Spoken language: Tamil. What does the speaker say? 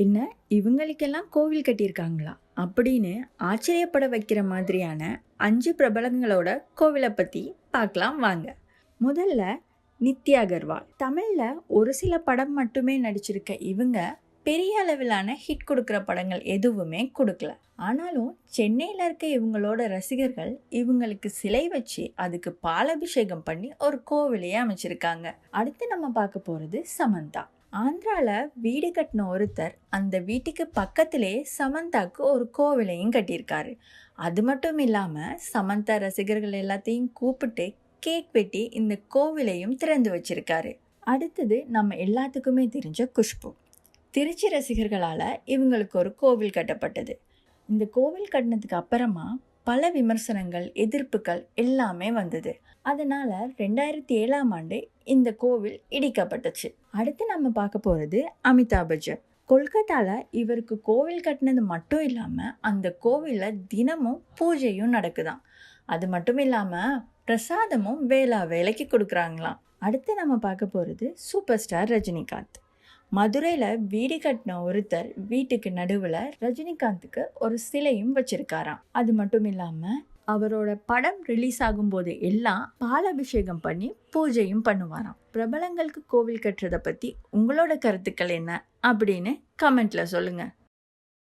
என்ன இவங்களுக்கெல்லாம் கோவில் கட்டியிருக்காங்களா அப்படின்னு ஆச்சரியப்பட வைக்கிற மாதிரியான 5 பிரபலங்களோட கோவிலை பற்றி பார்க்கலாம் வாங்க. முதல்ல நித்யா அகர்வால். தமிழில் ஒரு சில படம் மட்டுமே நடிச்சிருக்க இவங்க பெரிய அளவிலான ஹிட் கொடுக்குற படங்கள் எதுவுமே கொடுக்கல. ஆனாலும் சென்னையில் இருக்க இவங்களோட ரசிகர்கள் இவங்களுக்கு சிலை வச்சு அதுக்கு பாலாபிஷேகம் பண்ணி ஒரு கோவிலையே அமைச்சிருக்காங்க. அடுத்து நம்ம பார்க்க போகிறது சமந்தா. ஆந்திரால வீடு கட்டின ஒருத்தர் அந்த வீட்டுக்கு பக்கத்திலே சமந்தாக்கு ஒரு கோவிலையும் கட்டியிருக்காரு. அது மட்டும் இல்லாமல் சமந்தா ரசிகர்கள் எல்லாத்தையும் கூப்பிட்டு கேக் வெட்டி இந்த கோவிலையும் திறந்து வச்சிருக்காரு. அடுத்தது நம்ம எல்லாத்துக்குமே தெரிஞ்ச குஷ்பு. திருச்சி ரசிகர்களால் இவங்களுக்கு ஒரு கோவில் கட்டப்பட்டது. இந்த கோவில் கட்டினதுக்கு அப்புறமா பல விமர்சனங்கள், எதிர்ப்புகள் எல்லாமே வந்தது. அதனால 2007ஆம் ஆண்டு இந்த கோவில் இடிக்கப்பட்டுச்சு. அடுத்து நம்ம பார்க்க போகிறது அமிதாப் பச்சன். கொல்கத்தாவில் இவருக்கு கோவில் கட்டினது மட்டும் இல்லாமல் அந்த கோவிலில் தினமும் பூஜையும் நடக்குதாம். அது மட்டும் இல்லாமல் பிரசாதமும் வேலைக்கு கொடுக்குறாங்களாம். அடுத்து நம்ம பார்க்க போகிறது சூப்பர் ஸ்டார் ரஜினிகாந்த். மதுரையில் வீடு கட்டின ஒருத்தர் வீட்டுக்கு நடுவில் ரஜினிகாந்துக்கு ஒரு சிலையும் வச்சிருக்காராம். அது மட்டும் இல்லாமல் அவரோட படம் ரிலீஸ் ஆகும்போது எல்லாம் பாலாபிஷேகம் பண்ணி பூஜையும் பண்ணுவாராம். பிரபலங்களுக்கு கோவில் கட்டுறதை பற்றி உங்களோட கருத்துக்கள் என்ன அப்படின்னு கமெண்ட்ல சொல்லுங்க.